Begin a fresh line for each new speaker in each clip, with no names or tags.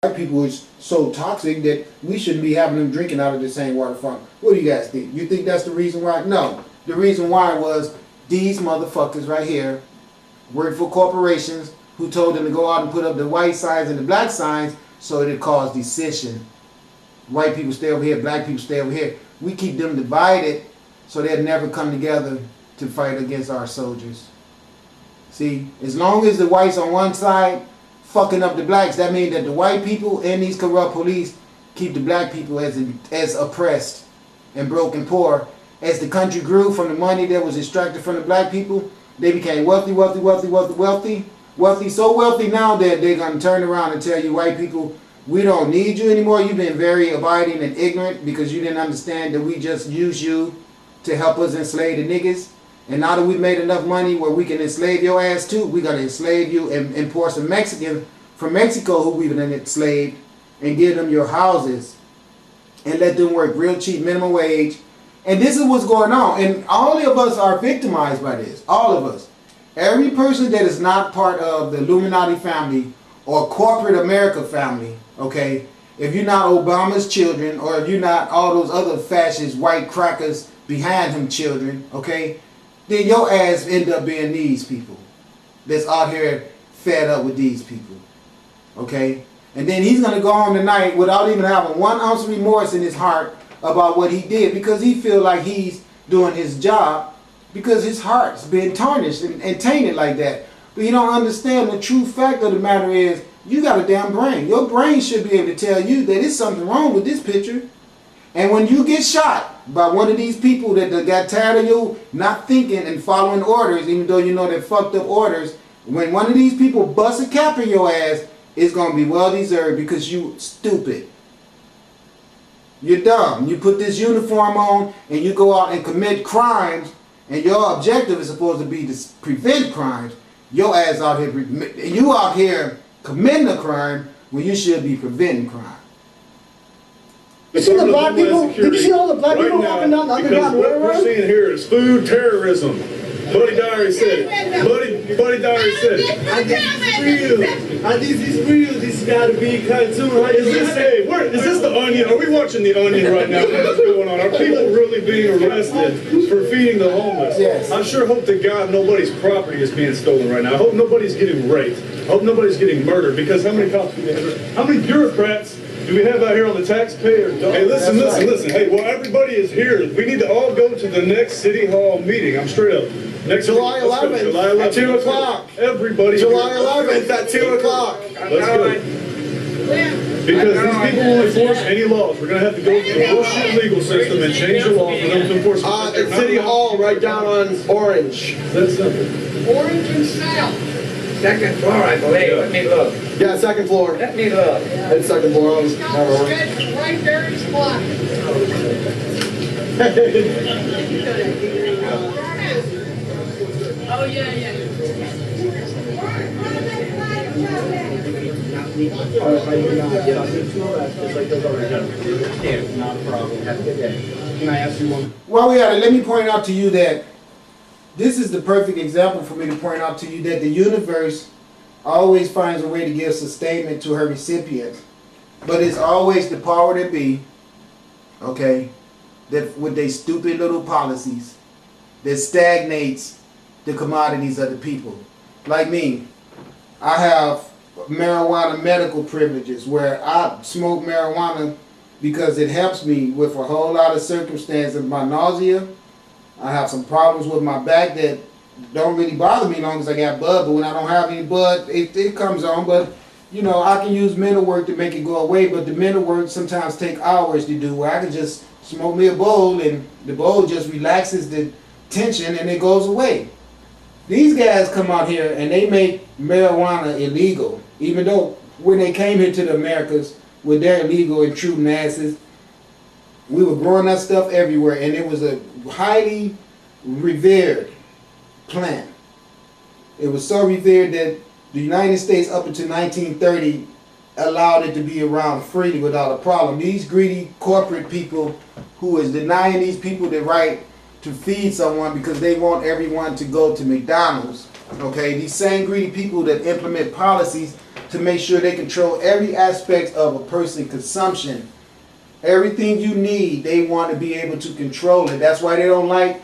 white people is so toxic that we shouldn't be having them drinking out of the same water fountain. What do you guys think? You think that's the reason why? No. The reason why was these motherfuckers right here worked for corporations who told them to go out and put up the white signs and the black signs so it caused dissension. White people stay over here, black people stay over here. We keep them divided so they'll never come together to fight against our soldiers. See, as long as the whites on one side fucking up the blacks, that means that the white people and these corrupt police keep the black people as oppressed and broken poor. As the country grew from the money that was extracted from the black people, they became wealthy, so wealthy now that they're going to turn around and tell you white people, we don't need you anymore. You've been very abiding and ignorant because you didn't understand that we just use you to help us enslave the niggas. And now that we've made enough money where we can enslave your ass too, we got to enslave you and import some Mexicans from Mexico who we've been enslaved and give them your houses and let them work real cheap, minimum wage. And this is what's going on. And all of us are victimized by this. All of us. Every person that is not part of the Illuminati family or corporate America family, okay, if you're not Obama's children or if you're not all those other fascist white crackers behind him children, okay, then your ass end up being these people that's out here fed up with these people, okay? And then he's going to go home tonight without even having 1 ounce of remorse in his heart about what he did because he feel like he's doing his job because his heart's been tarnished and tainted like that. But you don't understand the true fact of the matter is you got a damn brain. Your brain should be able to tell you that there's something wrong with this picture. And when you get shot by one of these people that got tired of you not thinking and following orders, even though you know they're fucked up orders, when one of these people busts a cap in your ass, it's going to be well deserved because you stupid. You're dumb. You put this uniform on and you go out and commit crimes and your objective is supposed to be to prevent crimes. Your ass out here, you out here committing a crime when you should be preventing crime.
You see the black people? Did you see all the black people walking down the underground railroad?
What we're seeing here is food terrorism. Buddy Diary said it. Buddy Diary said it.
I think it's real. I think it's real. This got to be a cartoon.
Is this the Onion? Are we watching the Onion right now? What's going on? Are people really being arrested for feeding the homeless?
Yes.
I sure hope to God nobody's property is being stolen right now. I hope nobody's getting raped. I hope nobody's getting murdered because how many cops do we have? How many bureaucrats do we have out here on the taxpayer? Hey, listen. Hey, well, everybody is here. We need to all go to the next City Hall meeting. I'm straight up. Next
July 11th,
July 11th.
at 2 o'clock.
Everybody.
July 11th at 2 o'clock.
Let's go. Because these people will enforce any laws. We're going to have to go through the bullshit legal system and change the law for them to enforce.
At City Hall, right down on Orange.
That's simple.
Orange and South. Second floor, I believe. Let me look.
Yeah, second floor.
Let me look.
It's second floor.
He's got the schedule right there in his pocket. Oh, yeah.
Not a problem. Have a good day. Can I ask you one?
While we at it, let me point out to you that this is the perfect example for me to point out to you that the universe always finds a way to give sustainment to her recipient. But it's always the power that be, okay, that with their stupid little policies that stagnates the commodities of the people. Like me, I have marijuana medical privileges where I smoke marijuana because it helps me with a whole lot of circumstances. My nausea, I have some problems with my back that don't really bother me as long as I got bud, but when I don't have any bud, it comes on. But you know, I can use mental work to make it go away, but the mental work sometimes take hours to do, where I can just smoke me a bowl and the bowl just relaxes the tension and it goes away. These guys come out here and they make marijuana illegal, even though when they came here to the Americas with their illegal and true masses, we were growing that stuff everywhere, and it was a highly revered plant. It was so revered that the United States up until 1930 allowed it to be around freely without a problem. These greedy corporate people who is denying these people the right to feed someone because they want everyone to go to McDonald's. Okay, these same greedy people that implement policies to make sure they control every aspect of a person's consumption. Everything you need, they want to be able to control it. That's why they don't like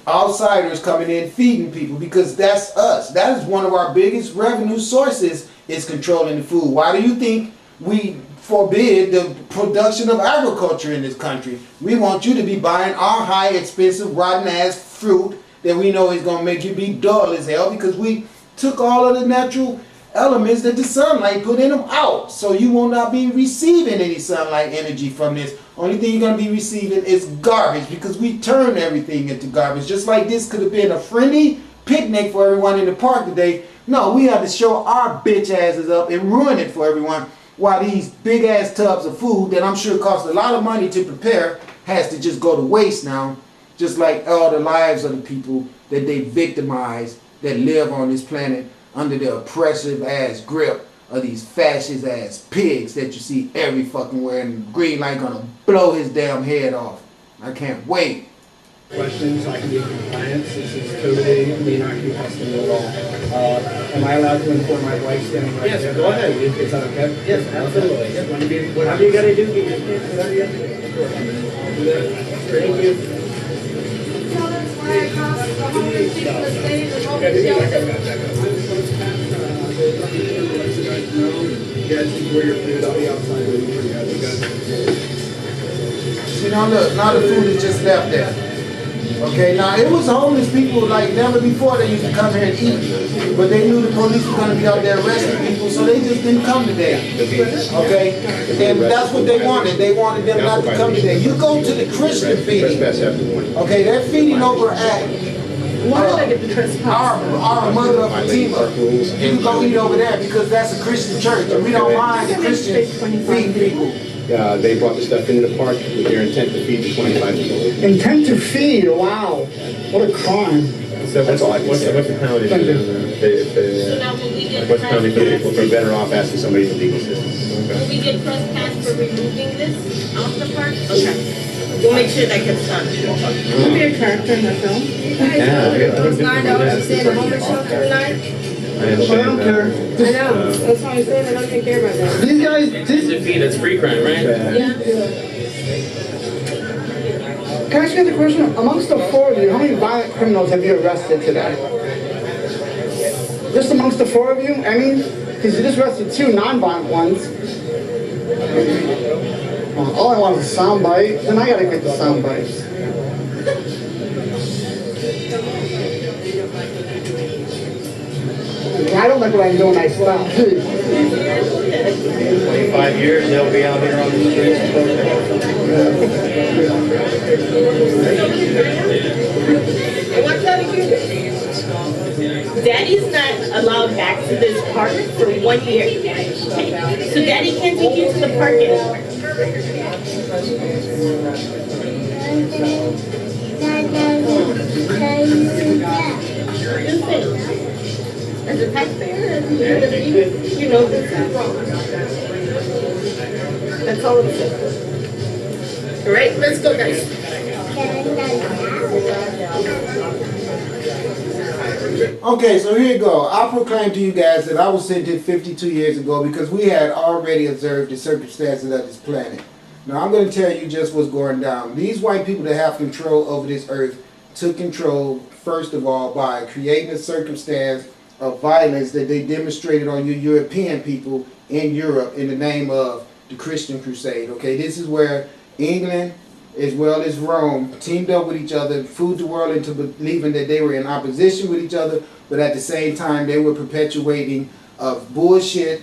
outsiders coming in feeding people, because that's us. That is one of our biggest revenue sources, is controlling the food. Why do you think we forbid the production of agriculture in this country? We want you to be buying our high expensive rotten ass fruit that we know is going to make you be dull as hell, because we took all of the natural elements that the sunlight put in them out. So you will not be receiving any sunlight energy from this. Only thing you're going to be receiving is garbage, because we turn everything into garbage. Just like this could have been a friendly picnic for everyone in the park today. No, we had to show our bitch asses up and ruin it for everyone, while these big ass tubs of food that I'm sure cost a lot of money to prepare has to just go to waste now. Just like all the lives of the people that they victimize that live on this planet under the oppressive ass grip of these fascist ass pigs that you see every fucking where, and the green light gonna blow his damn head off. I can't wait.
Questions so I can be in compliance. This is totally non-contesting at all. Am I allowed to inform my wife standing right there? Yes, go ahead. Is that okay? Yes, absolutely. Yes. Whatever you gotta do, get your kids, whatever you have to do. Thank you.
Tell us why I cost the homeless people to stay in the homeless shelter.
See, now look, now the food is just left there. Okay, now it was homeless people like never before. They used to come here and eat, but they knew the police were going to be out there arresting people, so they just didn't come today. Okay, and that's what they wanted. They wanted them not to come today. You go to the Christian feeding. Okay, they're feeding over at our mother of Fatima. You can go eat over there because that's a Christian church, and we don't mind the Christians feeding people.
They brought the stuff into the park with their intent to feed the 25 people.
Intent to feed, wow. What a crime.
So that's all I can say.
What's the penalty?
So now will we get
What's the penalty for
press
people? We're better off asking somebody in legal assistance.
will we get press pass for removing this off the park? Okay. We'll make sure that gets done.
You'll be a character in the film.
Those $9 to stay in the homeless shelter tonight?
I understand that.
I know. That's why I'm saying I don't take care about that.
These guys,
It's a fee, that's free crime, right?
Yeah.
can I ask you the question? Amongst the four of you, how many violent criminals have you arrested today? Just amongst the four of you? I mean, because you just arrested two non-violent ones. Well, all I want is a soundbite. Then I gotta get the sound bites. I don't like what I'm doing, I stop.
25 years, they'll be out here on the streets.
I want to tell you, Daddy's not allowed back to this park for 1 year. So Daddy can't take you to the park anymore. As a taxpayer, you know this is wrong. That's all I'm saying. All right, let's go, guys.
Okay, so here you go. I proclaim to you guys that I was sent here 52 years ago because we had already observed the circumstances of this planet. Now I'm going to tell you just what's going down. These white people that have control over this earth took control, first of all, by creating a circumstance of violence that they demonstrated on you European people in Europe in the name of the Christian Crusade. Okay, this is where England as well as Rome teamed up with each other, fooled the world into believing that they were in opposition with each other, but at the same time they were perpetuating a bullshit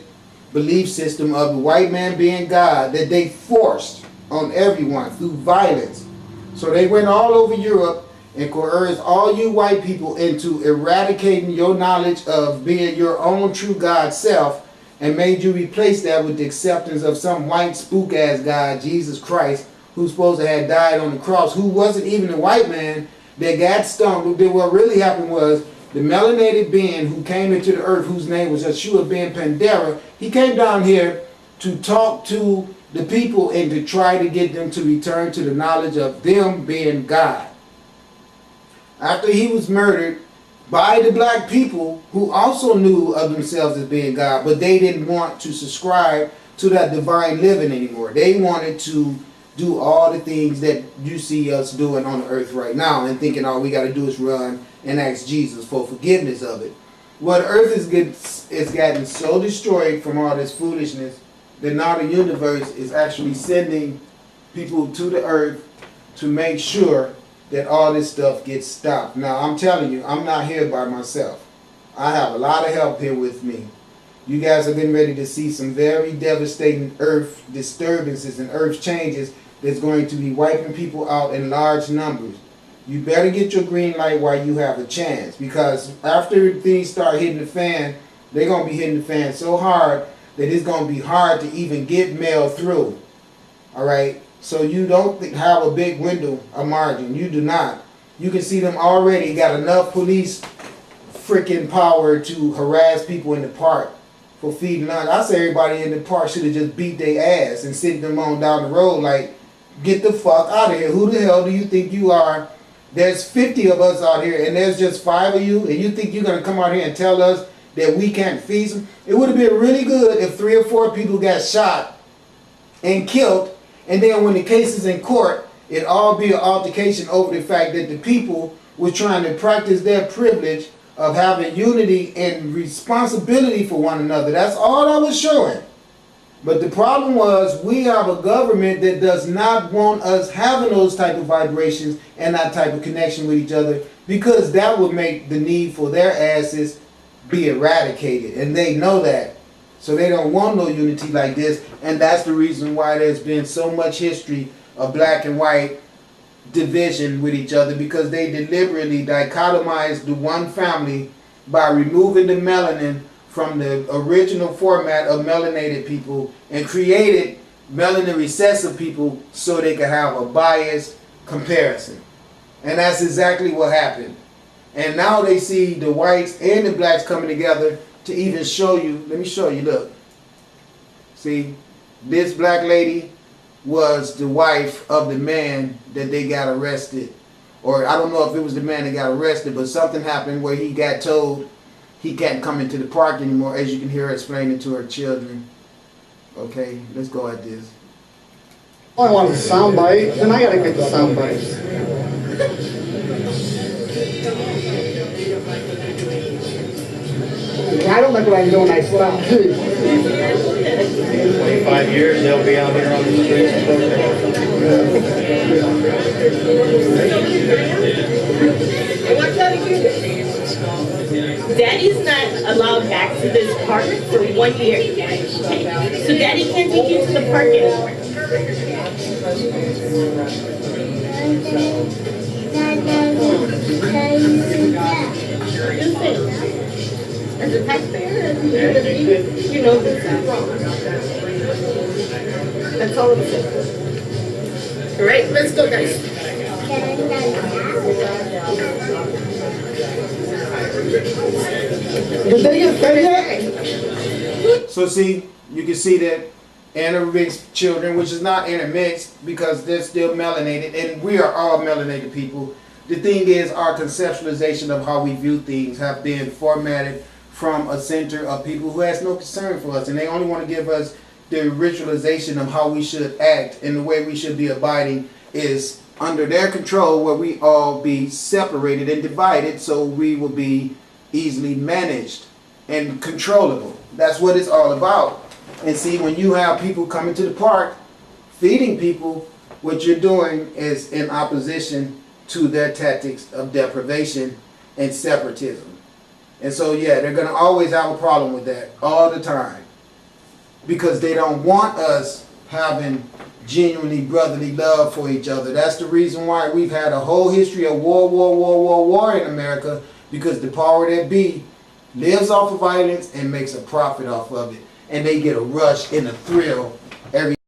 belief system of the white man being God that they forced on everyone through violence. So they went all over Europe and coerced all you white people into eradicating your knowledge of being your own true God self and made you replace that with the acceptance of some white spook ass God, Jesus Christ, who's supposed to have died on the cross, who wasn't even a white man that got stoned. What really happened was the melanated being who came into the earth, whose name was Yeshua ben Pandera, he came down here to talk to the people and to try to get them to return to the knowledge of them being God. After he was murdered by the black people who also knew of themselves as being God, but they didn't want to subscribe to that divine living anymore. They wanted to do all the things that you see us doing on the earth right now and thinking all we got to do is run and ask Jesus for forgiveness of it. Well, the earth is gotten so destroyed from all this foolishness that now the universe is actually sending people to the earth to make sure that all this stuff gets stopped. Now, I'm telling you, I'm not here by myself. I have a lot of help here with me. You guys are getting ready to see some very devastating earth disturbances and earth changes that's going to be wiping people out in large numbers. You better get your green light while you have a chance, because after things start hitting the fan, they're going to be hitting the fan so hard that it's going to be hard to even get mail through. All right? So you don't have a big window, a margin. You do not. You can see them already got enough police freaking power to harass people in the park for feeding lunch. I say everybody in the park should have just beat their ass and sent them on down the road like, get the fuck out of here. Who the hell do you think you are? There's 50 of us out here and there's just 5 of you, and you think you're going to come out here and tell us that we can't feed them? It would have been really good if 3 or 4 people got shot and killed, and then when the case is in court, it all be an altercation over the fact that the people were trying to practice their privilege of having unity and responsibility for one another. That's all I was showing. But the problem was we have a government that does not want us having those type of vibrations and that type of connection with each other, because that would make the need for their asses be eradicated. And they know that. So they don't want no unity like this. And that's the reason why there's been so much history of black and white division with each other, because they deliberately dichotomized the one family by removing the melanin from the original format of melanated people and created melanin recessive people so they could have a biased comparison. And that's exactly what happened. And now they see the whites and the blacks coming together to even show you. Let me show you, look. See, this black lady was the wife of the man that they got arrested. Or I don't know if it was the man that got arrested, but something happened where he got told he can't come into the park anymore, as you can hear her explaining to her children. Okay, let's go at this.
Oh, I want a sound bite, then I gotta get the sound bites. I don't like what I know when I stop.
25 years, they'll be out here on the streets.
Daddy's not allowed back to this park for 1 year. So Daddy can't take you to the park anymore. As a taxpayer, you know this is wrong. That's all I'm saying. All right, let's go, guys.
Did they get fed yet?
So see, you can see that intermixed children, which is not intermixed because they're still melanated, and we are all melanated people. The thing is, our conceptualization of how we view things have been formatted from a center of people who has no concern for us, and they only want to give us the ritualization of how we should act and the way we should be abiding is under their control, where we all be separated and divided so we will be easily managed and controllable. That's what it's all about. And see, when you have people coming to the park feeding people, what you're doing is in opposition to their tactics of deprivation and separatism. And so yeah, they're going to always have a problem with that all the time, because they don't want us having genuinely brotherly love for each other. That's the reason why we've had a whole history of war in America, because the power that be lives off of violence and makes a profit off of it. And they get a rush and a thrill every